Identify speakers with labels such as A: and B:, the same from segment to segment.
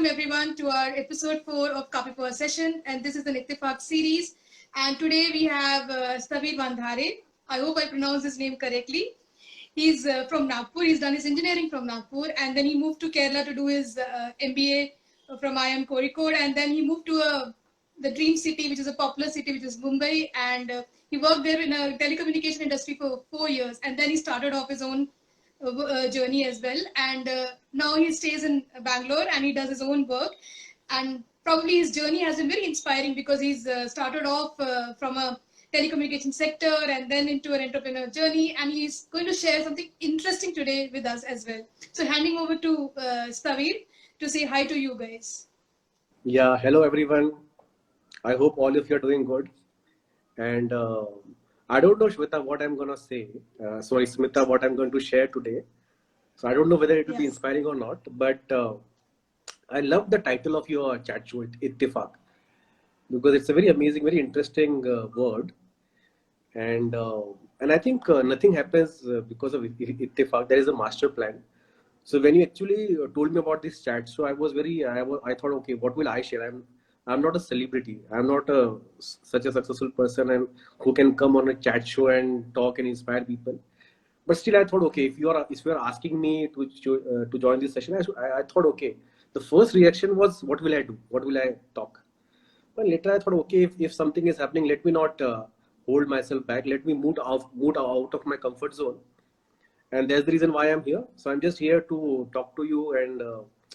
A: welcome everyone to our episode 4 of Copy Power Session, and this is the Ittifaq series. And today we have Stavir Bandhare. I hope I pronounced his name correctly. He's from Nagpur. He's done his engineering from Nagpur, and then he moved to Kerala to do his MBA from IIM Kozhikode, and then he moved to the dream city, which is a popular city, which is Mumbai, and he worked there in a telecommunication industry for 4 years, and then he started off his own journey as well. And now he stays in Bangalore and he does his own work. And probably his journey has been very inspiring because he's started off from a telecommunication sector and then into an entrepreneur journey. And he's going to share something interesting today with us as well. So handing over to Stavir to say hi to you guys.
B: Yeah, hello everyone. I hope all of you are doing good. And I don't know, Shweta, what I'm going to say. Sorry, Smita, what I'm going to share today. So I don't know whether it will be inspiring or not, but I love the title of your chat show, Ittifaq, because it's a very amazing, very interesting word. And I think nothing happens because of Ittifaq. There is a master plan. So when you actually told me about this chat, so I thought, okay, what will I share? I'm not a celebrity. I'm not such a successful person and who can come on a chat show and talk and inspire people. But still, I thought, okay, if you are asking me to join this session, I thought, okay. The first reaction was, what will I do? What will I talk? But later I thought, okay, if something is happening, let me not hold myself back. Let me move out of my comfort zone. And that's the reason why I'm here. So I'm just here to talk to you and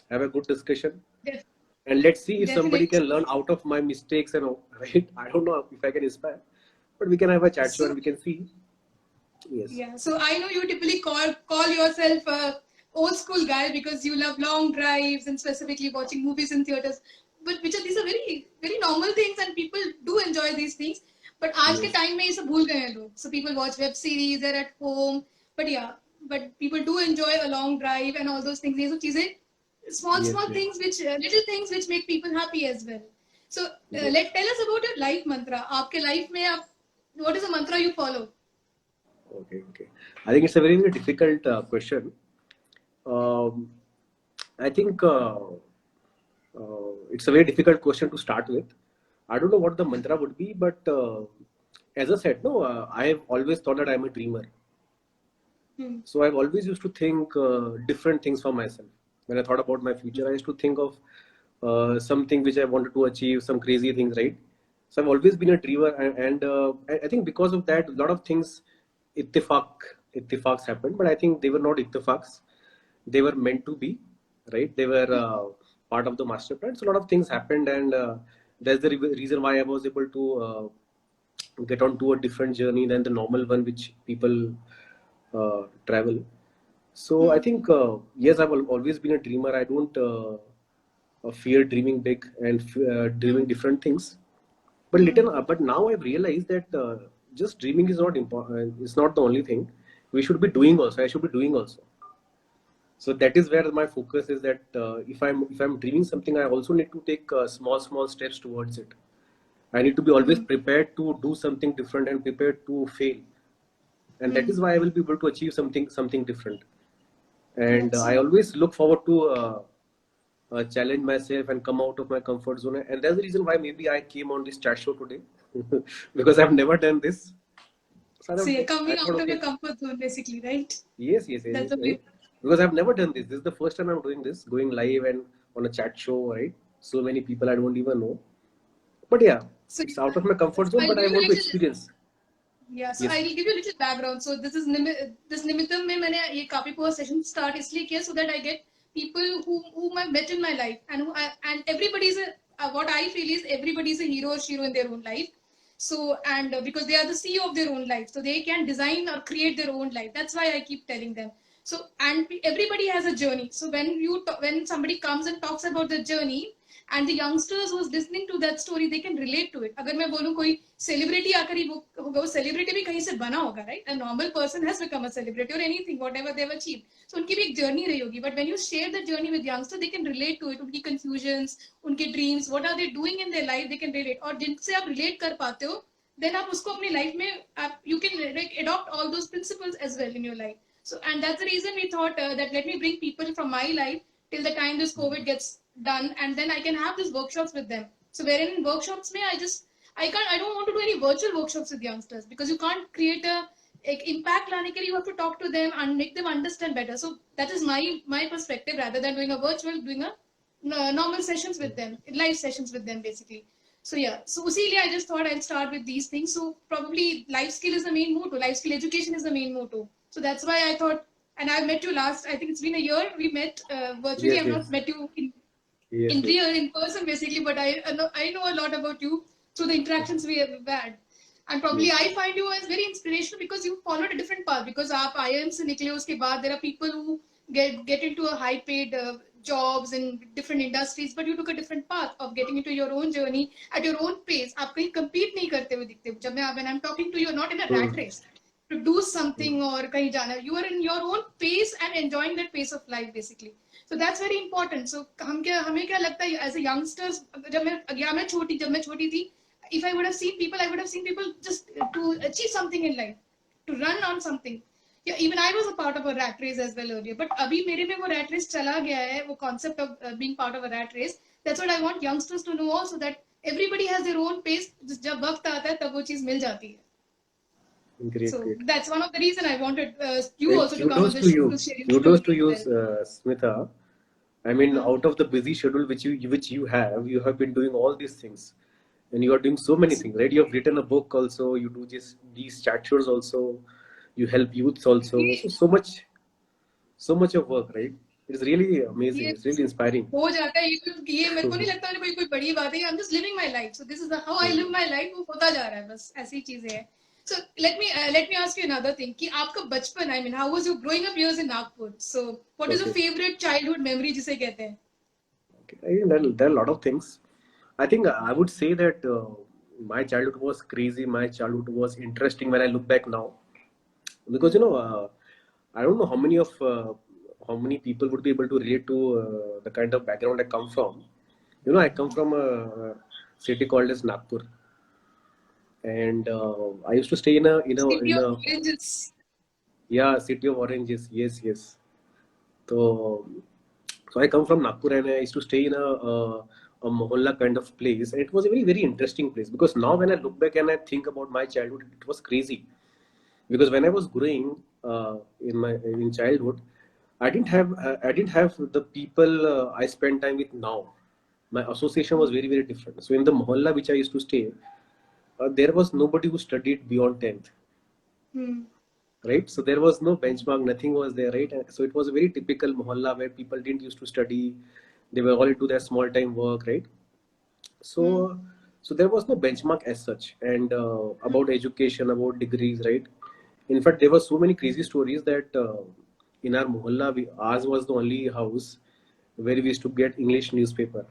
B: have a good discussion.
A: Yes.
B: And let's see if somebody can learn out of my mistakes and all, right? I don't know if I can inspire, but we can have a chat show and we can see. Yes.
A: Yeah. So I know you typically call yourself a old school guy because you love long drives and specifically watching movies in theaters. But these are very very normal things and people do enjoy these things. But आज के time में ये सब भूल गए हैं लोग. So people watch web series, they're at home. But yeah, but people do enjoy a long drive and all those things. ये सब चीजें small things which little things which make people happy as well. So tell us about your life mantra. आपके life में आप what is the mantra you follow?
B: Okay. I think it's a very, very difficult question. I think it's a very difficult question to start with. I don't know what the mantra would be, but as I said, I have always thought that I'm a dreamer. So I've always used to think different things for myself. When I thought about my future, I used to think of something which I wanted to achieve, some crazy things, right? So I've always been a dreamer, and I think because of that, a lot of things, ittifaqs happened, but I think they were not ittifaqs. They were meant to be, right? They were part of the master plan. So a lot of things happened, and that's the reason why I was able to get onto a different journey than the normal one which people travel. So I think yes, I've always been a dreamer. I don't fear dreaming big and dreaming different things. But now I've realized that just dreaming is not important. It's not the only thing. We should be doing also. I should be doing also. So that is where my focus is. That if I'm dreaming something, I also need to take small steps towards it. I need to be always prepared to do something different and prepared to fail. And that is why I will be able to achieve something different. And I always look forward to challenge myself and come out of my comfort zone. And that's the reason why maybe I came on this chat show today because I've never done this.
A: So you're coming out of your comfort zone, basically, right?
B: Yes.
A: That's
B: right? Because I've never done this. This is the first time I'm doing this, going live and on a chat show, right? So many people I don't even know. But yeah, it's out of my comfort zone, but I want to experience.
A: Yeah, so I will give you a little background. So this Nimittam में मैंने ये Copy Power session start इसलिए किया so that I get people whom I've met in my life and everybody's what I feel is everybody's a hero or shiro in their own life. So because they are the CEO of their own life, so they can design or create their own life. That's why I keep telling them. So and everybody has a journey. So when somebody comes and talks about the journey, and the youngsters who's listening to that story, they can relate to it. अगर मैं बोलूँ कोई celebrity आकर ही होगा, वो celebrity भी कहीं से बना होगा, right? A normal person has become a celebrity or anything, whatever they've achieved. So उनकी भी एक journey रही होगी. But when you share the journey with youngsters, they can relate to it. उनकी confusions, उनके dreams, what are they doing in their life, they can relate. और जिनसे आप relate कर पाते हो, then आप उसको अपनी life में you can like adopt all those principles as well in your life. So and that's the reason we thought that let me bring people from my life till the time this COVID gets done, and then I can have these workshops with them. So wherein in workshops mein I don't want to do any virtual workshops with youngsters, because you can't create a impact लाने के लिए you have to talk to them and make them understand better. So that is my perspective, rather than doing a virtual, doing a normal sessions with them, live sessions with them basically. So yeah, so usually I just thought I'll start with these things. So probably life skill is the main motto, life skill education is the main motto. So that's why I thought, and I've met you last, I think it's been a year we met virtually.
B: Yes,
A: I've not
B: yes,
A: met you
B: yes,
A: in
B: yes.
A: real, in person basically, but I know a lot about you through the interactions we have had. And probably
B: Yes.
A: I find you as very inspirational because you followed a different path. Because आप IIM से निकले, उसके बाद there are people who get into a high paid jobs in different industries, but you took a different path of getting into your own journey at your own pace. आप कहीं compete नहीं करते हुए दिखते. जब मैं when I'm talking to you, not in a rat race to do something or कहीं जाना. You are in your own pace and enjoying that pace of life basically. So that's very important. So हमें क्या लगता है as a youngsters, जब मैं छोटी थी, if I would have seen people, I would have seen people just to achieve something in life, to run on something. Yeah, even I was a part of a rat race as well earlier. But अभी मेरे में वो rat race चला गया है, वो concept of being part of a rat race. That's what I want youngsters to know also, that everybody has their own pace. जब वक्त आता है तब वो चीज मिल जाती है.
B: Great,
A: So
B: great.
A: that's one of the reason I wanted you
B: And
A: also to come on
B: kudos
A: the
B: to
A: show
B: you.
A: to share your
B: Kudos to
A: story
B: you,
A: as well.
B: Smita. I mean,
A: Uh,
B: out of the busy schedule which you have been doing all these things, and you are doing so many things, right? You have written a book also. You do these chat shows also. You help youths also. So much of work, right? It's really amazing.
A: ये
B: It's really inspiring.
A: हो जाता है ये मेरे को नहीं लगता है कोई बड़ी बात है. I'm just living my life. So this is how I live my life. वो होता जा रहा है, बस ऐसी चीजें हैं. So let me ask you another thing कि आपका बचपन, I mean, how was your growing up years in Nagpur? So what is your
B: Okay.
A: favorite childhood memory जिसे कहते हैं?
B: Okay. I think there are a lot of things. I think I would say that my childhood was crazy. My childhood was interesting when I look back now, because I don't know how many people would be able to relate to the kind of background I come from. I come from a city called as Nagpur, and I used to stay
A: City
B: in
A: of
B: a
A: Oranges.
B: yeah, city of oranges. Yes, yes. So so I come from Nagpur, and I used to stay in a mohalla kind of place, and it was a very very interesting place, because now when I look back and I think about my childhood, it was crazy. Because when I was growing in childhood, I didn't have the people I spend time with now. My association was very very different. So in the mohalla which I used to stay, there was nobody who studied beyond 10th,
A: Hmm.
B: right? So there was no benchmark, nothing was there, right? And so it was a very typical mohalla where people didn't used to study. They were all into their small time work, right? So so there was no benchmark as such, and about education, about degrees, right? In fact, there were so many crazy stories that in our mohalla, ours was the only house where we used to get English newspaper.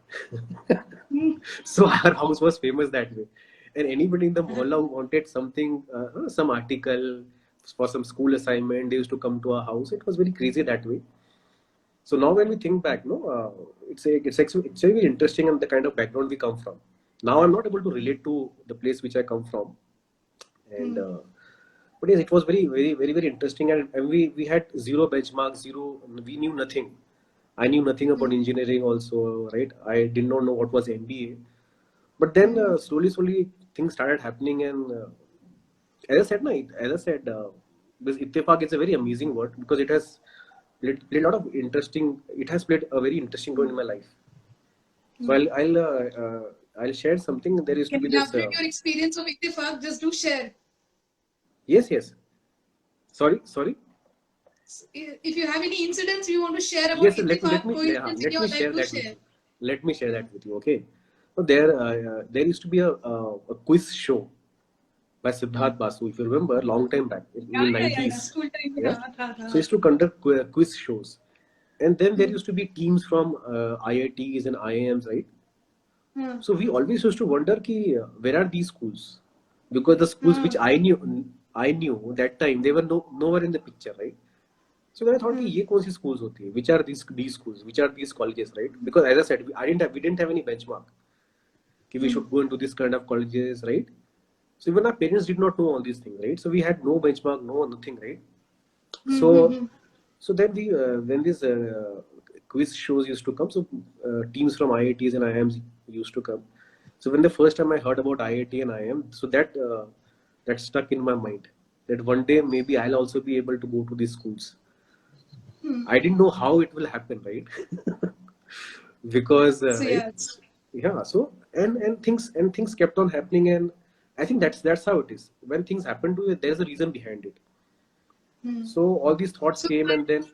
A: Hmm.
B: So our house was famous that way. And anybody in the mohalla who wanted something, some article for some school assignment, they used to come to our house. It was very crazy that way. So now when we think back, no, it's very interesting, and the kind of background we come from. Now I'm not able to relate to the place which I come from, and but yes, it was very very very very interesting, and we had zero benchmark, zero. We knew nothing. I knew nothing about engineering also, right? I did not know what was MBA, but then slowly things started happening, and as I said, no, as I said, this ittifaq is a very amazing word, because it has played a lot of interesting. It has played a very interesting role in my life. So I'll share something. There used to
A: Can
B: be
A: you
B: this.
A: elaborate your experience of Ittifaq? Just do share.
B: Yes, yes. Sorry.
A: If you have any incidents you want to share about
B: Yes,
A: Ittifaq, coincidence in
B: let
A: your
B: me
A: life,
B: share
A: do
B: that with
A: share.
B: you. Let me share that with you. Okay. So there used to be a quiz show by Siddharth Basu, if you remember, long time back in the
A: Yeah.
B: 90s.
A: School time.
B: Yeah.
A: हाँ,
B: So he used to conduct quiz shows, and then there
A: Hmm.
B: used to be teams from IITs and IIMs, right?
A: Hmm.
B: So we always used to wonder ki, where are these schools? Because the schools which I knew that time, they were nowhere in the picture, right? So then I thought कि ये कौन सी schools होती है? Which are these schools? Which are these colleges, right? Because as I said, we didn't have any benchmark. कि we should go into this kind of colleges, right? So even our parents did not know all these things, right? So we had no benchmark, no nothing, right? So so then this quiz shows used to come. So teams from IITs and IIMs used to come. So when the first time I heard about IIT and IIM, so that stuck in my mind that one day maybe I'll also be able to go to these schools. I didn't know how it will happen, right? Because
A: So yeah,
B: right? Yeah. So and things kept on happening, and I think that's how it is. When things happen to you, there's a reason behind it. So all these thoughts
A: so
B: came, and then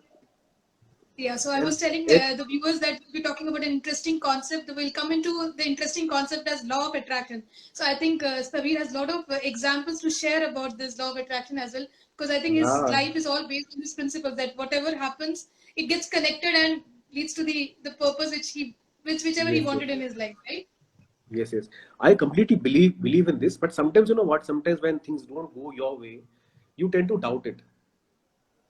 A: yeah, so I
B: and
A: was telling
B: it,
A: the viewers that we'll be talking about an interesting concept. We'll come into the interesting concept as law of attraction. So I think Savir has a lot of examples to share about this law of attraction as well, because I think his
B: yeah,
A: life is all based on this principle that whatever happens, it gets connected and leads to the purpose whichever he
B: yes, yes,
A: wanted in his life, right?
B: yes, yes. I completely believe in this, but sometimes you know what? Sometimes when things don't go your way, you tend to doubt it.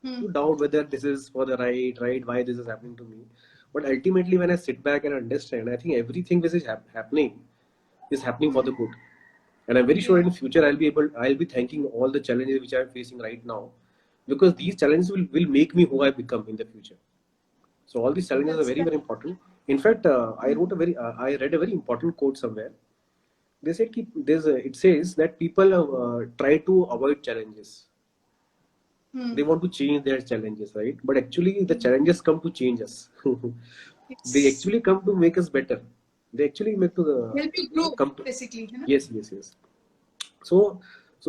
B: You doubt whether this is for the right, why this is happening to me. But ultimately, when I sit back and understand, I think everything which is happening is happening for the good. And I'm very sure
A: Yeah.
B: in the future I'll be thanking all the challenges which I'm facing right now, because these challenges will make me who I become in the future. So all these challenges are
A: That's
B: very,
A: that.
B: very important. In fact, I read a very important quote somewhere. They said, it says that people try to avoid challenges. They want to change their challenges, right? But actually, the challenges come to change us. They
A: It's
B: actually come to make us better. They actually make to
A: help you grow,
B: come to.
A: basically. You know?
B: Yes, yes, yes. So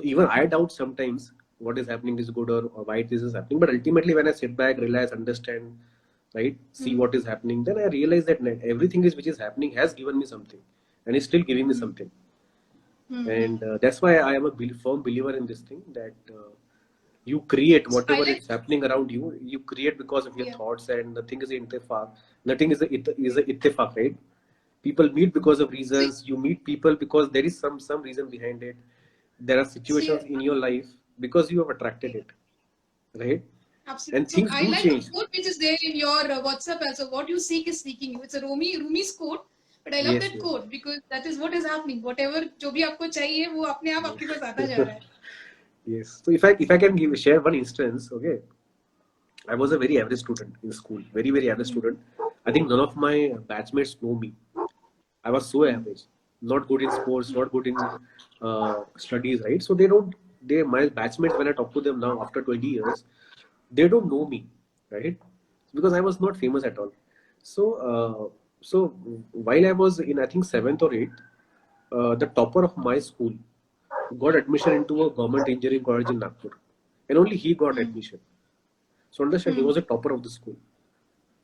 B: even I doubt sometimes what is happening is good, or why this is happening. But ultimately, when I sit back, realize, understand, right, see what is happening, then I realize that everything is which is happening has given me something, and is still giving me something. And that's why I am a firm believer in this thing that you create
A: So I
B: whatever
A: like,
B: is happening around you. You create because of your
A: yeah.
B: thoughts, and nothing is ittifaq. Nothing is a ittifaq, right? People meet because of
A: So,
B: reasons. You meet people because there is some reason behind it. There are
A: see,
B: situations in your life because you have attracted it, right?
A: absolutely.
B: And
A: So
B: things
A: I
B: do
A: like the
B: change.
A: quote which is there in your WhatsApp also. What you seek is seeking you. It's a Rumi's quote, but I love
B: Yes,
A: that
B: yes,
A: quote because that is what is happening. Whatever जो भी आपको चाहिए वो अपने आप आपके पास आता जा रहा है.
B: yes. So if I can share one instance, okay, I was a very average student in school, very, very average student. I think none of my batchmates know me. I was so average, not good in sports, not good in studies, right? So my batchmates, when I talk to them now after 20 years, they don't know me, right? Because I was not famous at all. So while I was in, I think, seventh or eighth, the topper of my school got admission into a government engineering college in Nagpur, and only he got admission. So understand, he was a topper of the school.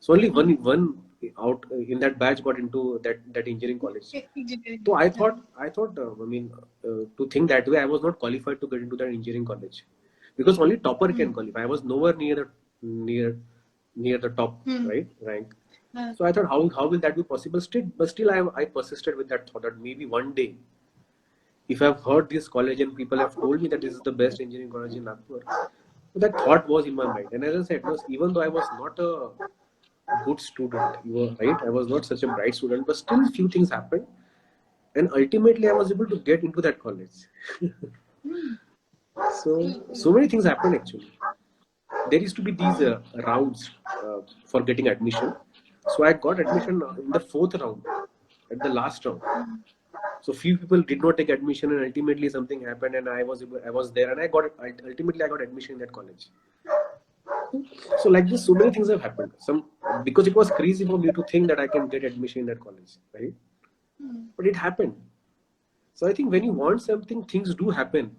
B: So only one out in that batch got into that engineering college. So
A: Engineering.
B: I thought, to think that way, I was not qualified to get into that engineering college, because only topper can qualify. I was nowhere near the top, right, rank. So I thought, how will that be possible? Still, I persisted with that thought that maybe one day, if I've heard this college and people have told me that this is the best engineering college in Nagpur, so that thought was in my mind. And as I said, no, even though I was not a good student, you were right, I was not such a bright student, but still few things happened, and ultimately I was able to get into that college. So many things happened actually. There used to be these rounds for getting admission. So I got admission in the fourth round, at the last round. So few people did not take admission, and ultimately something happened, and I was there, and ultimately I got admission in that college. So like this, so many things have happened. Some because it was crazy for me to think that I can get admission in that college, right? But it happened. So I think when you want something, things do happen.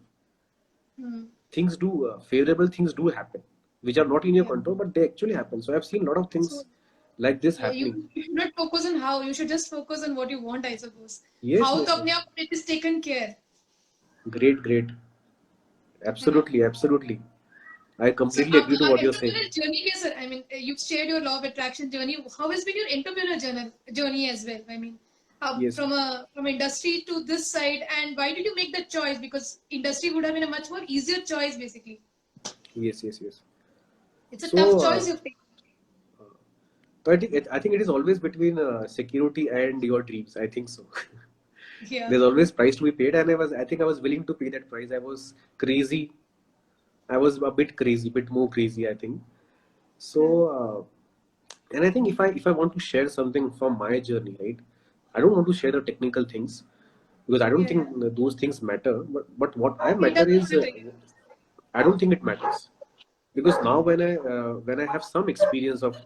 B: Things do favorable things do happen, which are not in your
A: Yeah.
B: control, but they actually happen. So I've seen a lot of
A: So
B: things like this
A: yeah,
B: happening.
A: you should not focus on how. You should just focus on what you want, I suppose.
B: Yes,
A: How
B: yes,
A: तो
B: yes.
A: अपने आप it is taken care.
B: Great, great.
A: है ना?
B: Absolutely, absolutely. I
A: So
B: completely agree to
A: our
B: what you're saying.
A: entrepreneurial journey कैसा? I mean, you've shared your law of attraction journey. How has been your entrepreneurial journey as well? I mean,
B: Yes,
A: from industry to this side, and why did you make that choice? Because industry would have been a much more easier choice, basically.
B: yes, yes, yes.
A: It's a
B: So,
A: tough choice you've taken.
B: I think it is always between security and your dreams. I think so.
A: Yeah.
B: There's always price to be paid, and I think I was willing to pay that price. I was crazy. I was a bit crazy, bit more crazy, I think. So And I think if I want to share something from my journey, right, I don't want to share the technical things because I don't
A: Yeah.
B: think those things matter. But what I
A: It
B: matter
A: doesn't
B: is
A: matter.
B: I don't think it matters because now when I have some experience of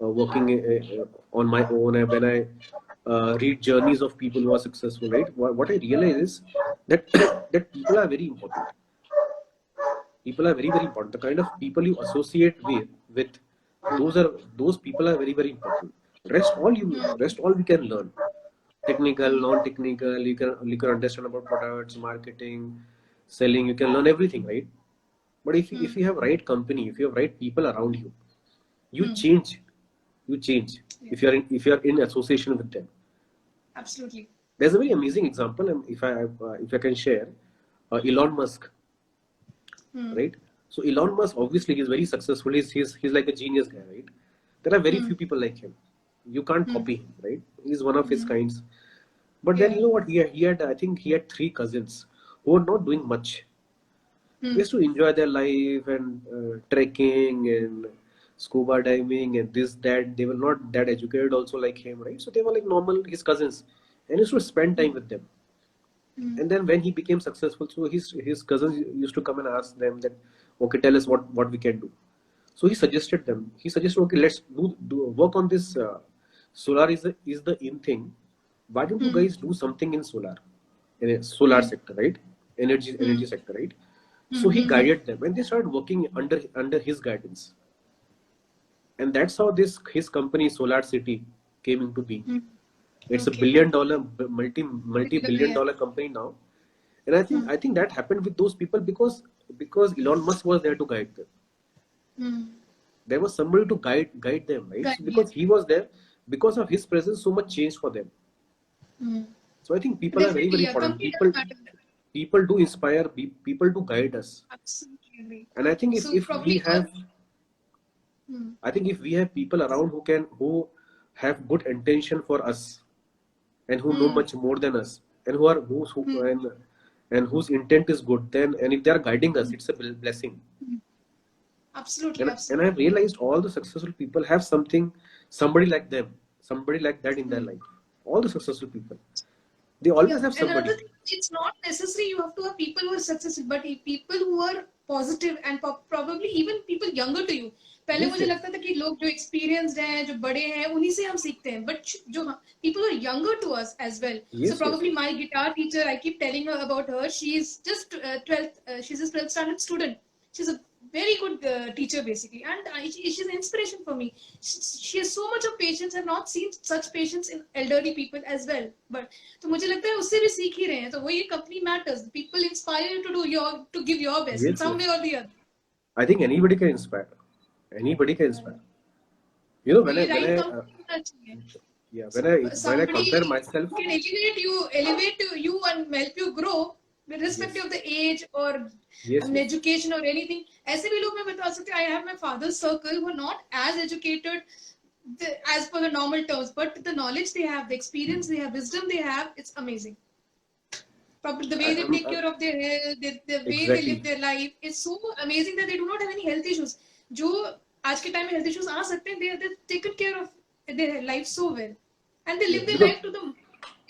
B: working on my own, and when I read journeys of people who are successful, right, what I realize is that that people are very important. People are very important. The kind of people you associate with those people are very very important. Rest all we can learn. Technical, non-technical, you can understand about products, marketing, selling, you can learn everything, right? But if you have right company, if you have right people around you, you change. You change
A: Yeah.
B: if you are in association with them.
A: Absolutely.
B: There's a very amazing example, and if I can share, Elon Musk, right? So Elon Musk, obviously he's very successful. He's like a genius guy, right? There are very few people like him. You can't copy him, right? He's one of his kinds. But then
A: Yeah.
B: you know what? He had I think he had three cousins who were not doing much. They used to enjoy their life and trekking and scuba diving and this that. They were not that educated also like him, right? So they were like normal his cousins, and he used to spend time with them. And then when he became successful, so his cousins used to come and ask them that, okay, tell us what we can do. So he suggested them. He suggested, okay, let's do work on this. Solar is the in thing. Why don't you guys do something in a solar sector, right? Energy sector, right? So he guided them, and they started working under his guidance, and that's how this his company Solar City came into being. It's a
A: Okay.
B: billion-dollar, multi-billion
A: Yeah.
B: dollar company now, and I think that happened with those people because Elon Musk was there to guide them. There was somebody to guide them, right? So
A: Yeah.
B: because he was there, because of his presence, so much changed for them. So I think people are very
A: Definitely,
B: very
A: yeah.
B: important.
A: Company does matter.
B: People do inspire, people to guide us,
A: Absolutely agree.
B: and I think
A: So
B: if we
A: probably all.
B: have I think if we have people around who have good intention for us and who know much more than us and and whose intent is good, then and if they are guiding us, it's a blessing.
A: Absolutely,
B: And I've
A: absolutely.
B: realized all the successful people have somebody like them, somebody like that in their life. All the successful people, they always
A: Yeah,
B: have
A: and
B: somebody.
A: another thing, it's not necessary you have to have people who are successful, but people who are positive and probably even people younger to you. पहले
B: Yes,
A: मुझे
B: yes,
A: लगता था कि लोग जो experienced हैं, जो बड़े हैं, उन्हीं से हम सीखते हैं. But जो people who are younger to us as well. So
B: yes, yes,
A: probably my guitar teacher, I keep telling her about her. She's just 12th. She's a 12th standard student. She's a very good teacher basically, and she's an inspiration for me. She has so much of patience. I've not seen such patience in elderly people as well. But तो मुझे लगता है उससे भी सीख ही रहे हैं. तो वो ये company matters. People inspire you to give your best in
B: yes,
A: some
B: yes.
A: way or the other.
B: I think anybody can inspire. Anybody can inspire. You know,
A: तो
B: when I
A: ये
B: when
A: right
B: I
A: company होना चाहिए.
B: yeah
A: So
B: when I
A: somebody
B: compare myself,
A: who can elevate you and help you grow, irrespective
B: yes,
A: of the age or
B: yes, yes,
A: education or anything. ऐसे भी लोग मैं बता सकती हूँ. I have my father's circle who are not as educated as per the normal terms, but the knowledge they have, the experience they have, wisdom they have, it's amazing. Probably the way they
B: I'm
A: take care of their health, the way they live
B: exactly.
A: their life, is so amazing that they do not have any health issues. जो आज के time में health issues आ सकते हैं, they've taken care of their life so well, and they
B: Yeah,
A: live their
B: because
A: life to the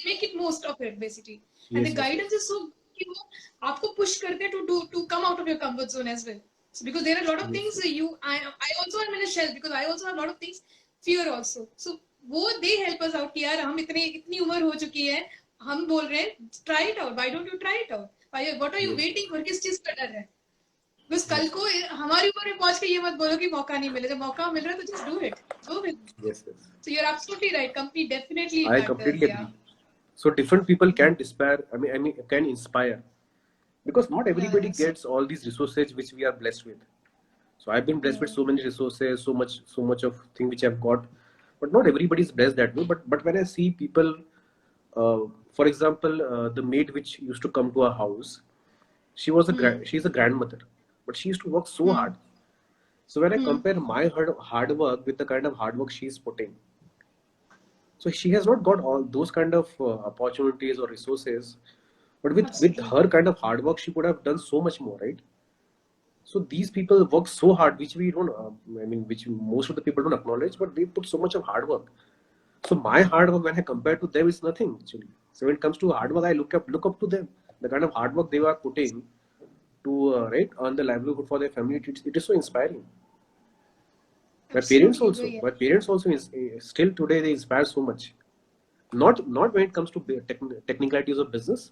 A: make it most of it basically, and the
B: yes, yes, yes,
A: guidance is so कि वो आपको push करते हैं to come out of your comfort zone as well. So because there are a lot of
B: yes,
A: things
B: yes.
A: I also am in a shell because I also have a lot of things fear also. So वो they help us out कि यार हम इतनी उम्र हो चुकी है, हम बोल रहे हैं try it out. Why don't you try it out? What are you
B: Yes,
A: waiting for? किस चीज का डर है? बस कल
B: yes,
A: को हमारी उम्र में पहुंच के ये मत बोलो कि मौका नहीं मिले. जब मौका मिल रहा है तो just do it. Go with it.
B: yes, yes.
A: So you're absolutely right. Company definitely
B: I
A: matters.
B: completely
A: Yeah.
B: agree. So different people can inspire. I mean, can inspire because not
A: Yeah.
B: everybody
A: Yeah. So
B: gets all these resources which we are blessed with. So I've been blessed with
A: yeah.
B: so many resources, so much of thing which I've got, but not everybody is blessed that way. But when I see people, for example, the maid which used to come to our house, she's a grandmother, but she used to work so hard. So when I compare my hard work with the kind of hard work she's putting, so she has not got all those kind of opportunities or resources, but with
A: Absolutely.
B: her kind of hard work, she could have done so much more, right? So these people work so hard, which we don't, which most of the people don't acknowledge, but they put so much of hard work. So my hard work, when I compare to them, is nothing actually. So when it comes to hard work, I look up to them. The kind of hard work they are putting to earn the livelihood for their family, it is so inspiring. My parents also still today they inspire so much. Not when it comes to technicalities of business,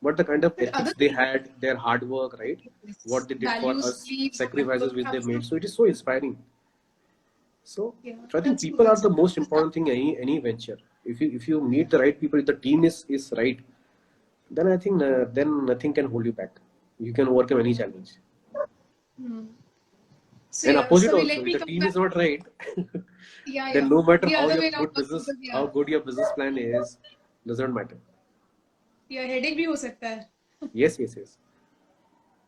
B: but the kind of ethics they had, their hard work, right? What they did for us, sacrifices which they made. So it is so inspiring. So I think people are the most important thing in any venture. If you meet the right people, if the team is right, then I think then nothing can hold you back. You can overcome any challenge.
A: So,
B: and opposite also, if the team is not right, then no matter how good your business plan is, doesn't matter.
A: Yeah, headache bhi ho sakta hai.
B: Yes.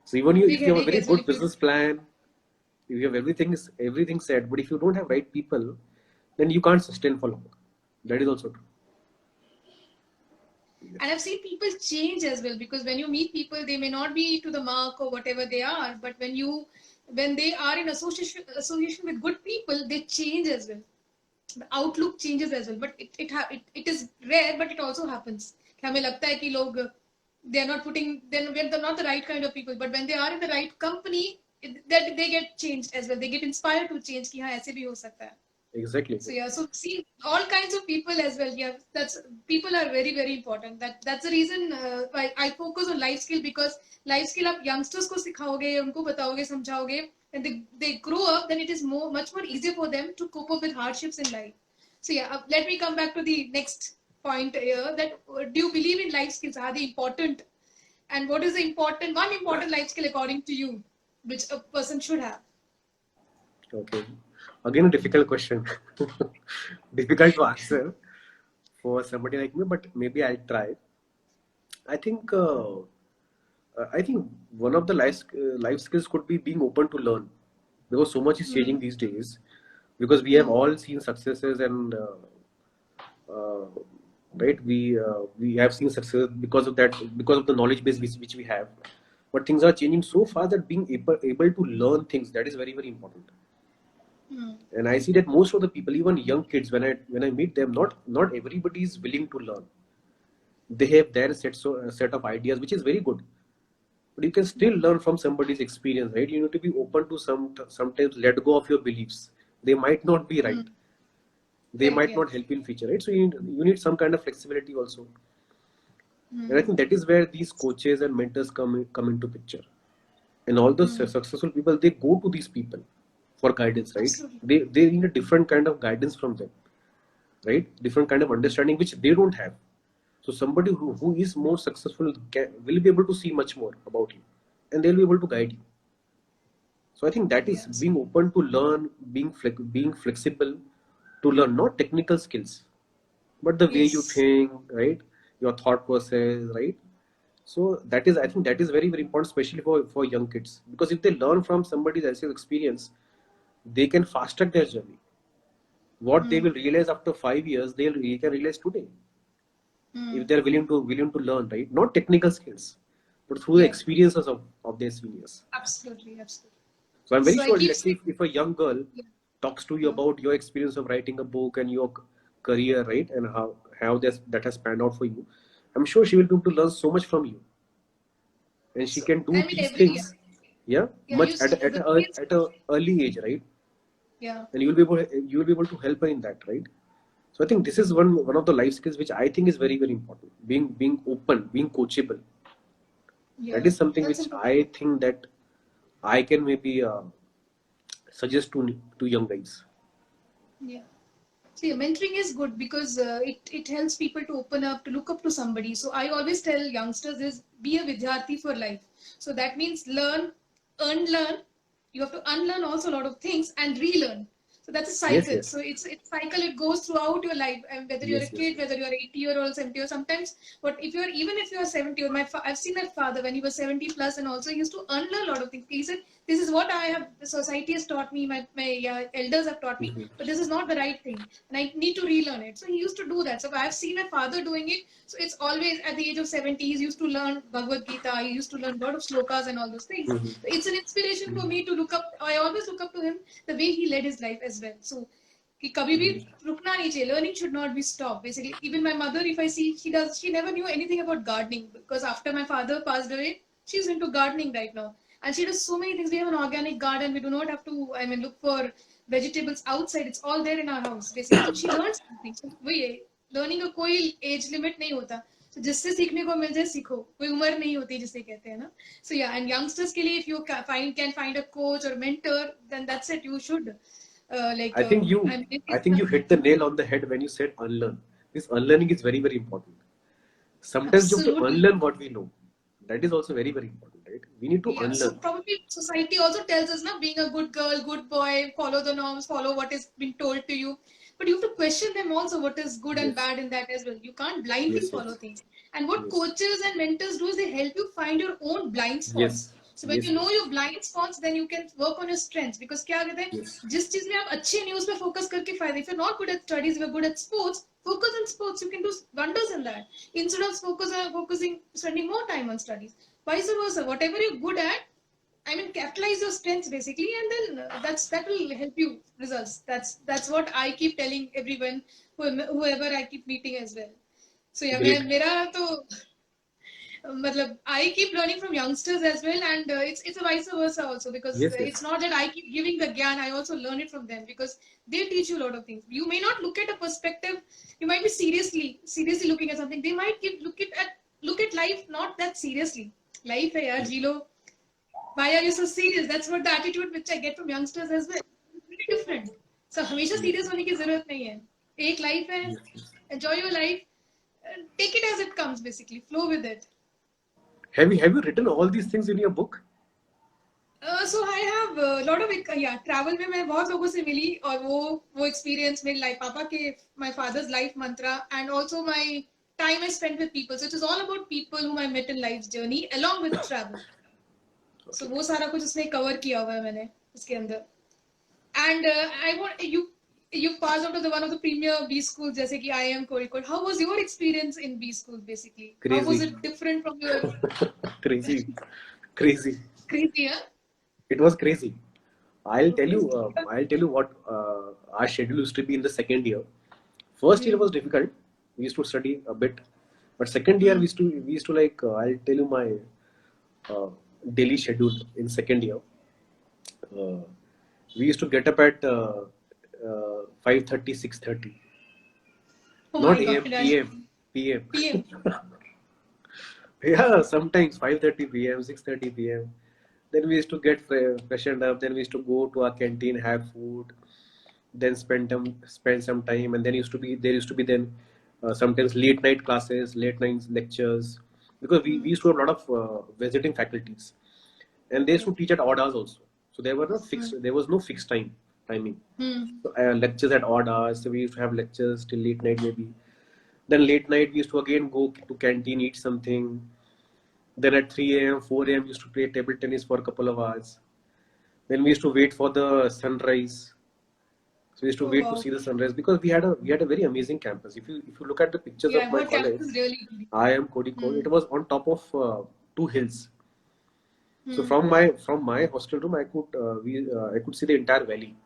B: So even if you have a very good business plan, if you have everything set, but if you don't have right people, then you can't sustain for long. That is also true.
A: And I've seen people change as well, because when you meet people, they may not be to the mark or whatever they are, but when they are in association with good people, they change as well. The outlook changes as well, but it is rare, but it also happens. हमें लगता है कि लोग they're not the right kind of people, but when they are in the right company, that they get changed as well. They get inspired to change कि हाँ ऐसे भी हो सकता है.
B: Exactly.
A: So see all kinds of people as well. Yeah, people are very, very important. That's the reason I focus on life skill, because life skill आप youngsters को सिखाओगे, उनको बताओगे, समझाओगे, and they grow up, then it is much more easier for them to cope up with hardships in life. So yeah, let me come back to the next point here. That do you believe in life skills? Are they important? And what is the one important life skill according to you, which a person should have?
B: Okay. Again, a difficult question. Difficult to answer for somebody like me, but maybe I'll try. I think one of the life skills could be being open to learn, because so much is changing these days. Because we have all seen successes and right, we have seen success because of the knowledge base which we have. But things are changing so far that being able to learn things, that is very, very important. And I see that most of the people, even young kids, when I meet them, not everybody is willing to learn. They have their set of ideas, which is very good, but you can still learn from somebody's experience, right? You need to be open to sometimes let go of your beliefs. They might not be right. They might not help in future, right? So you need some kind of flexibility also. And I think that is where these coaches and mentors come into picture. And all the successful people, they go to these people for guidance, right? They need a different kind of guidance from them, right? Different kind of understanding which they don't have. So somebody who is more successful will be able to see much more about you, and they'll be able to guide you. So I think that is being open to learn, being flexible to learn, not technical skills, but the way you think, right? Your thought process, right? So I think that is very, very important, especially for young kids, because if they learn from somebody else's experience, they can fast track their journey. What they will realize after 5 years, they can realize today. If they're willing to learn, right? Not technical skills, but through the experiences of their seniors.
A: Absolutely.
B: So I'm very sure, let's say if a young girl talks to you about your experience of writing a book and your career, right, and how that has panned out for you, I'm sure she will be able to learn so much from you, and she can do these things, much at a early age, right?
A: Yeah.
B: And you will be able to help her in that, right? So I think this is one of the life skills which I think is very, very important. Being open, being coachable. That is something which I think that I can maybe suggest to young guys.
A: Yeah. See, mentoring is good because it helps people to open up, to look up to somebody. So I always tell youngsters is be a Vidyarthi for life. So that means learn, unlearn. You have to unlearn also a lot of things and relearn. So that's a
B: Yes,
A: cycle.
B: yes.
A: So it's cycle. It goes throughout your life, and whether you're a
B: Yes, yes,
A: kid,
B: yes.
A: whether you're 80-year-old, 70, or sometimes. But if you're even if you're 70, or I've seen my father when he was 70 plus, and also he used to unlearn a lot of things. He said, "This is what I have. The society has taught me. My elders have taught me,
B: Mhm.
A: but this is not the right thing, and I need to relearn it." So he used to do that. So I've seen my father doing it. So it's always at the age of 70, he used to learn Bhagavad Gita. He used to learn a lot of slokas and all those things.
B: Mhm.
A: So it's an inspiration for me to look up. I always look up to him the way he led his life as well. So कि कभी भी
B: Mhm.
A: रुकना नहीं चाहिए. Learning should not be stopped. Basically, even my mother, if I see, she never knew anything about gardening, because after my father passed away, she's into gardening right now, and she does so many things. We have an organic garden. We do not have to, I mean, look for vegetables outside. It's all there in our house basically. So she learns something. So वही है, learning का कोई age limit नहीं होता. So जिससे सीखने को मिल जाए सीखो, कोई उम्र नहीं होती जिसे कहते हैं ना. So yeah, and youngsters के लिए if you can find a coach or mentor, then that's it. You should.
B: I think you,
A: I'm
B: I think you hit the nail on the head when you said unlearn. This unlearning is very, very important. Sometimes you have to
A: absolutely.
B: unlearn what we know. That is also very, very important, right? We need to
A: Yeah, so
B: unlearn.
A: probably society also tells us now being a good girl, good boy, follow the norms, follow what is being told to you. But you have to question them also what is good and
B: Yes,
A: bad in that as well. You can't blindly
B: yes,
A: follow
B: yes,
A: things. And what
B: yes,
A: coaches and mentors do is they help you find your own blind spots.
B: yes,
A: So when
B: yes,
A: you know
B: yes,
A: your blind spots, then you can work on your strengths. Because क्या कहते हैं,
B: yes,
A: जिस चीज में आप अच्छी news पे focus करके फायदे. If you're not good at studies, if you're good at sports, focus on sports. You can do wonders in that. Instead of focusing, spending more time on studies. Vice versa, whatever you're good at, I mean, capitalize your strengths basically, and then that will help you results. That's what I keep telling everyone, whoever I keep meeting as well. So yeah,
B: great.
A: मेरा तो मतलब I keep learning from youngsters as well, and it's a vice versa also, because
B: Yes,
A: it's
B: yes,
A: not that I keep giving the gyan, I also learn it from them, because they teach you a lot of things. You may not look at a perspective, you might be seriously looking at something. They might look at life not that seriously. Life है यार, जी लो. Why are you so serious? That's what the attitude which I get from youngsters as well. It's very different. So हमेशा
B: yes,
A: serious होने की जरूरत नहीं है. एक life है,
B: yes, yes.
A: enjoy your life, take it as it comes basically, flow with it.
B: Have you written all these things in your book?
A: So I have a lot of yeah, travel में मैं बहुत लोगों से मिली, और वो experience मेरी life पापा के my father's life mantra, and also my time I spent with people. So it is all about people whom I met in life's journey along with travel. So
B: Okay.
A: वो सारा कुछ उसमें cover किया हुआ है मैंने उसके अंदर. And I want you passed out of one of the premier B schools जैसे कि IIM Kozhikode. How was your experience in B schools basically? How was
B: Crazy.
A: it different from your
B: Crazy. Crazy.
A: crazy? Huh?
B: It was crazy. I'll tell
A: Okay.
B: you. I'll tell you what our schedule used to be in the second year. First year was difficult. We used to study a bit, but second year we used to like. I'll tell you my daily schedule in second year. Uh, we used to get up at 5:30, 6:30.
A: Oh
B: Not
A: my
B: AM,
A: god,
B: PM, PM.
A: PM.
B: Yeah, sometimes 5:30 p.m., 6:30 p.m. Then we used to get freshened up. Then we used to go to our canteen, have food, then spend some time, and then used to be then sometimes late night classes, late night lectures, because we used to have a lot of visiting faculties, and they used to teach at odd hours also. So there was no fixed timing. So, lectures at odd hours. So we used to have lectures till late night maybe. Then late night we used to again go to canteen, eat something. Then at 3 a.m., 4 a.m. we used to play table tennis for a couple of hours. Then we used to wait for the sunrise. So we used to
A: Oh
B: wait to
A: wow.
B: see the sunrise because we had a very amazing campus. If you look at the pictures
A: Yeah,
B: of
A: I've
B: my
A: heard campus
B: college,
A: is really good.
B: IIM Kozhikode,
A: Hmm.
B: it was on top of two hills. So
A: Hmm.
B: from my hostel room, I could see the entire valley.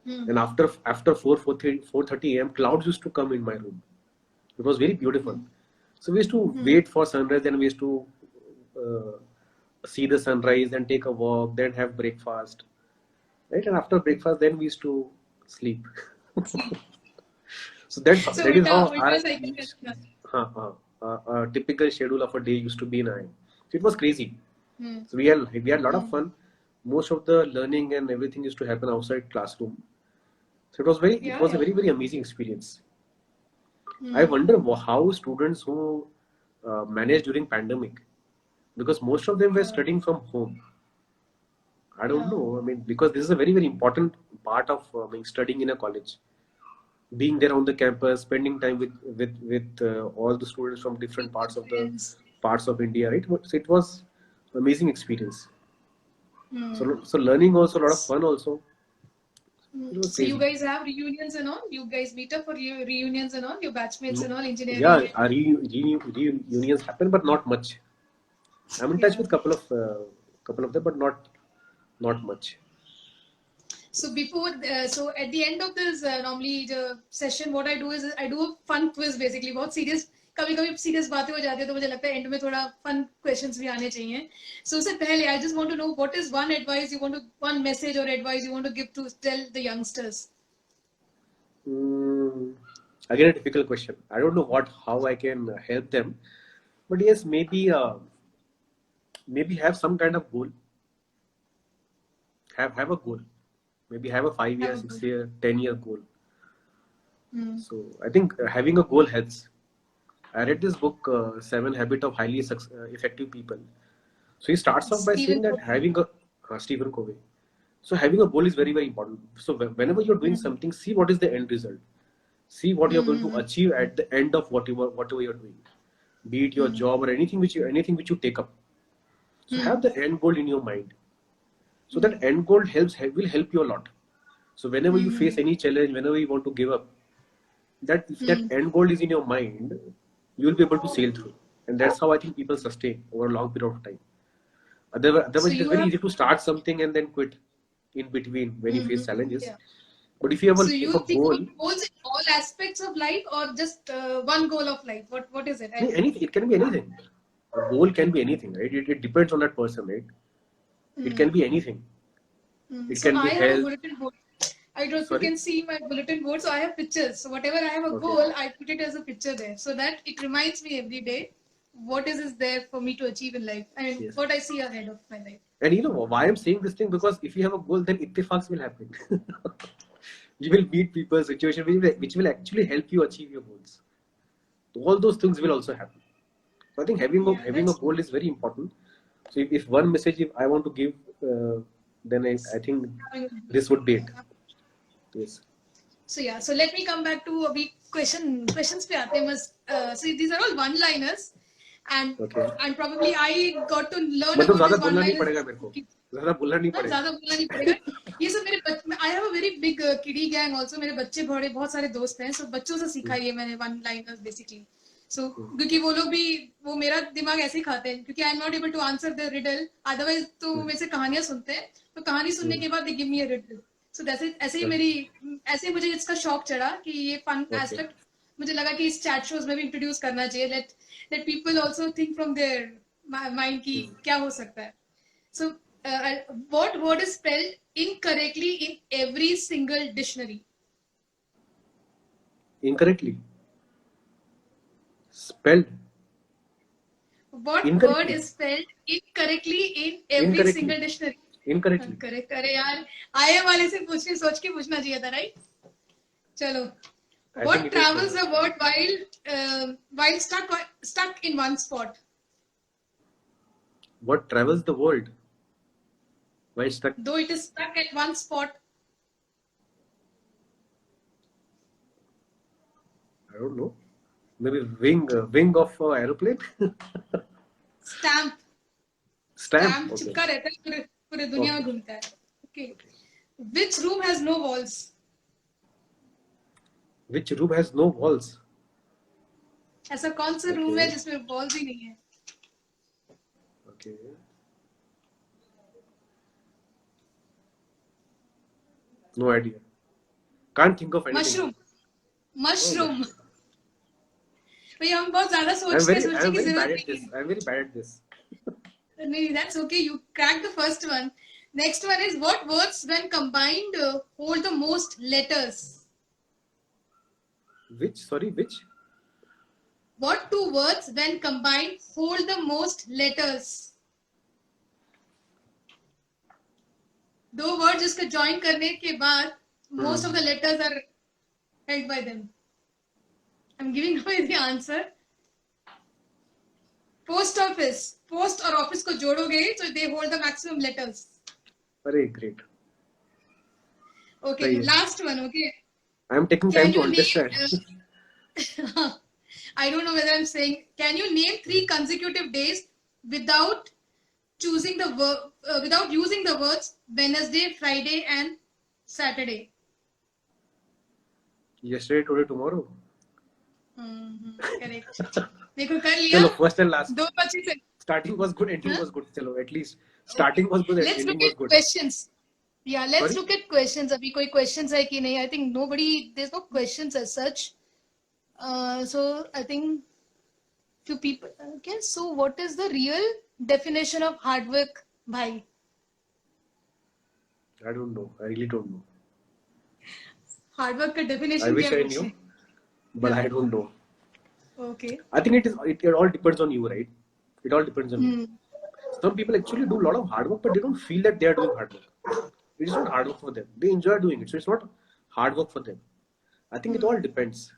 A: Hmm.
B: And after 4:30 a.m., clouds used to come in my room. It was very beautiful. So we used to
A: Hmm.
B: wait for sunrise, then we used to uh, see the sunrise, then take a walk, then have breakfast. Right? And after breakfast, then we used to sleep.
A: Sleep.
B: So that
A: So
B: that is how
A: ulta cycle has done.
B: a typical schedule of a day used to be in IIM. So it was crazy.
A: Hmm.
B: So we had a lot of
A: Hmm.
B: fun. Most of the learning and everything used to happen outside classroom. So it was a
A: Yeah.
B: very, very amazing experience. I
A: Hmm.
B: wonder how students who managed during pandemic, because most of them were
A: Uh,
B: studying from home. I don't know. I mean, because this is a very, very important part of studying in a college. Being there on the campus, spending time with all the students from different
A: Friends.
B: parts of India. It was amazing experience.
A: Hmm.
B: So learning also a lot of fun also. It was
A: So you
B: crazy.
A: guys have reunions and all? You guys meet up for reunions and all? Your batchmates and all,
B: Yeah,
A: engineering?
B: our reunions happen, but not much. I'm in touch
A: Yeah.
B: with couple of them, but not much.
A: So before, so at the end of this normally the session, what I do is I do a fun quiz basically. बहुत serious, कभी कभी serious बातें हो जाती है तो मुझे लगता है end में थोड़ा fun questions भी आने चाहिए. So उससे पहले I just want to know what is one message or advice you want to give to tell the youngsters.
B: Mm, Again, a difficult question. I don't know how I can help them, but yes, maybe have some kind of goal. Have a goal. Maybe have a 5 year,
A: Have a good.
B: 6 year, 10 year goal.
A: Hmm.
B: So I think having a goal helps. I read this book, Seven Habits of Highly Effective People. So he starts off by saying
A: Stephen
B: that
A: Covey.
B: having a Stephen Covey. So having a goal is very, very important. So whenever you're doing
A: Hmm.
B: something, see what is the end result. See what you're going to
A: Hmm.
B: achieve at the end of whatever you're doing, be it your
A: Hmm.
B: job or anything which you take up. So
A: Hmm.
B: have the end goal in your mind. So
A: Hmm.
B: that end goal will help you a lot. So whenever you
A: Hmm.
B: face any challenge, whenever you want to give up, that if that
A: Hmm.
B: end goal is in your mind, you will be able to sail through. And that's how I think people sustain over a long period of time.
A: So
B: Otherwise, it is
A: you
B: very
A: have.
B: easy to start something and then quit in between when you face
A: Hmm.
B: challenges.
A: Yeah.
B: But if you have
A: So
B: if
A: you
B: a
A: think
B: goal,
A: of goals in all aspects of life, or just one goal of life? What is it?
B: anything, it can be anything. A goal can be anything, right? It depends on that person, right? It
A: Hmm.
B: can be anything. It
A: So
B: can be
A: I have a
B: health.
A: bulletin board. I don't know if you
B: Sorry.
A: can see my bulletin board. So I have pictures. So whatever I have a
B: Okay.
A: goal, I put it as a picture there, so that it reminds me every day what is there for me to achieve in life. I mean,
B: Yes.
A: what I see ahead of my life.
B: And you know why I'm saying this thing? Because if you have a goal, then ittifaqs will happen. You will meet people, situation which will actually help you achieve your goals. All those things will also happen. So I think
A: Yeah,
B: having a
A: that's.
B: goal is very important. So if one message if I want to give, then I think this would be it. Yes.
A: So yeah, so let me come back to अभी questions पे आते हैं बस. So these are all one-liners, and
B: Okay.
A: probably I got to learn
B: मतलब
A: about
B: ज्यादा
A: these
B: बोलना नहीं
A: one-liners.
B: पड़ेगा मेरे को. ज्यादा बोलना नहीं
A: ना
B: पड़ेगा.
A: ज्यादा बोलना नहीं पड़ेगा. ये सब मेरे I have a very big kiddie gang also. मेरे बच्चे बड़े बहुत सारे दोस्त हैं. So बच्चों से सीखा ये मैंने one-liners basically. So क्योंकि वो लोग भी वो मेरा दिमाग ऐसे ही खाते हैं क्योंकि I am not able to answer the riddle. Otherwise तो मेरे से कहानियां सुनते हैं. तो कहानी सुनने के बाद they give me a riddle. So ऐसे ही ऐसे मुझे इसका शौक चढ़ा कि ये फन एस्पेक्ट मुझे लगा कि इस चैट शोज में भी इंट्रोड्यूस करना चाहिए. Let people also think from their mind की क्या हो सकता है. So what word is spelled incorrectly in every single dictionary?
B: Incorrectly spelled.
A: What word
B: Incorrectly.
A: is spelled incorrectly in every
B: Incorrectly.
A: single dictionary?
B: Incorrectly.
A: Correct. अरे यार आए वाले से सोच के पूछना चाहिए था, राइट? चलो.
B: I think
A: What
B: it is.
A: travels the world while stuck in one spot?
B: What travels the world while stuck?
A: Though it is stuck at one spot.
B: I don't know. Maybe wing of aeroplane.
A: Stamp.
B: Stamp. Okay.
A: चिपका रहता है पूरे दुनिया में घूमता है. Okay. Which room has no walls?
B: Which room has no walls?
A: ऐसा कौन सा रूम है जिसमें वॉल्स ही नहीं है?
B: Okay. No idea. Can't think of anything.
A: Mushroom. भैया हम बहुत ज्यादा सोचने की जरूरत नहीं है.
B: I'm very bad at this.
A: Maybe that's okay. You cracked the first one. Next one is what words when combined hold the most letters?
B: Which? Sorry, which?
A: What two words when combined hold the most letters? दो word जिसको join करने के बाद most of the letters are held by them. I'm giving away the answer. Post office. Post और office को जोड़ोगे so they hold the maximum letters.
B: Very great.
A: Okay,
B: Right.
A: last one. Okay.
B: I am taking
A: Can
B: time to
A: you
B: understand.
A: name? I don't know whether I'm saying. Can you name 3 consecutive days without choosing the without using the words Wednesday, Friday, and Saturday?
B: Yesterday, today, tomorrow.
A: Correct. देखो कर लिया.
B: Chalo, first and last.
A: 2:25 से.
B: Starting was good, ending
A: Huh?
B: was good. Chalo, at least starting was good,
A: Let's
B: ending
A: look
B: was
A: at
B: good.
A: questions. Yeah, let's
B: Sorry?
A: look at questions. अभी कोई questions है कि नहीं? I think there's no questions as such. So I think few people. Okay, so what is the real definition of hard work, bhai?
B: I don't know. I really don't know.
A: Hard work का
B: I
A: definition
B: wish
A: क्या
B: I
A: कुछ
B: knew,
A: है?
B: but
A: हाँ.
B: I don't know.
A: Okay.
B: I think it all depends on you, right? It all depends on you. Some people actually do a lot of hard work, but they don't feel that they are doing hard work. It is not hard work for them. They enjoy doing it, so it's not hard work for them. I think it all depends.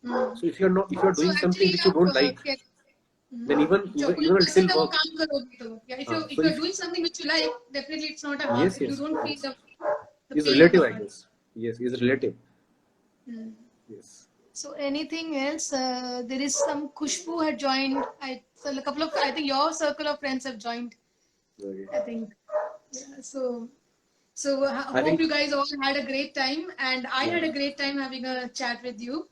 B: So if you're
A: So
B: doing something
A: actually
B: which you don't like, then even
A: जो
B: a little
A: पसंद है वो
B: work.
A: काम करोगे तो. Yeah,
B: So
A: if you're doing something which you like, definitely it's not a hard.
B: yes,
A: If you
B: yes,
A: don't feel
B: yes.
A: the
B: It's
A: pain of
B: relative,
A: the
B: I
A: hard.
B: guess. Yes, it's relative. Yes.
A: So anything else? There is some Khushbu had joined. So a couple of, I think your circle of friends have joined.
B: Okay.
A: I think. Yeah, so I
B: I
A: hope
B: think
A: you guys all had a great time, and I had a great time having a chat with you.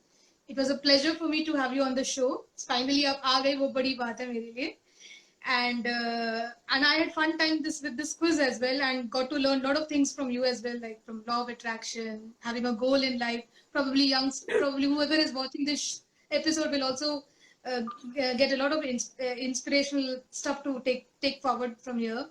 A: It was a pleasure for me to have you on the show. Finally, आप आ गए वो बड़ी बात है मेरे लिए. And I had fun time with this quiz as well, and got to learn a lot of things from you as well, like from law of attraction, having a goal in life. Probably whoever is watching this episode will also get a lot of inspirational stuff to take forward from here.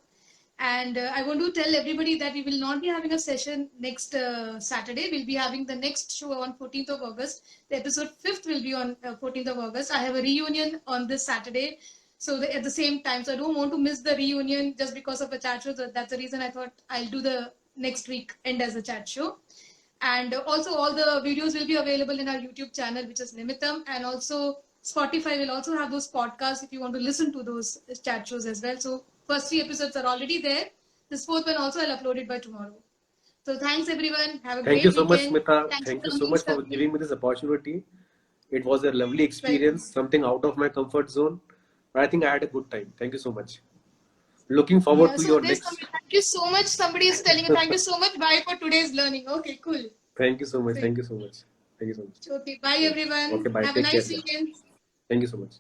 A: And I want to tell everybody that we will not be having a session next Saturday. We'll be having the next show on 14th of August. The episode 5th will be on 14th of August. I have a reunion on this Saturday. So at the same time. So I don't want to miss the reunion just because of a chat show. So that's the reason I thought I'll do the next week end as a chat show. And also all the videos will be available in our YouTube channel, which is Nimitam. And also Spotify will also have those podcasts if you want to listen to those chat shows as well. So first 3 episodes are already there. This 4th one also I'll upload it by tomorrow. So thanks everyone. Have a
B: thank
A: great
B: you so much,
A: weekend.
B: Smita.
A: Thanks
B: Thank
A: for
B: you so
A: coming,
B: much for
A: Sabri.
B: giving me this opportunity. It was a lovely experience, something out of my comfort zone. But I think I had a good time. Thank you so much. Looking forward to your next.
A: Thank you so much. Somebody is telling you thank you so much. Bye for today's learning. Okay, cool.
B: Thank you so much. Thank you so much. Thank you so much.
A: Okay, bye everyone.
B: Okay, bye.
A: Have a
B: Take
A: nice
B: care.
A: weekend.
B: Thank you so much.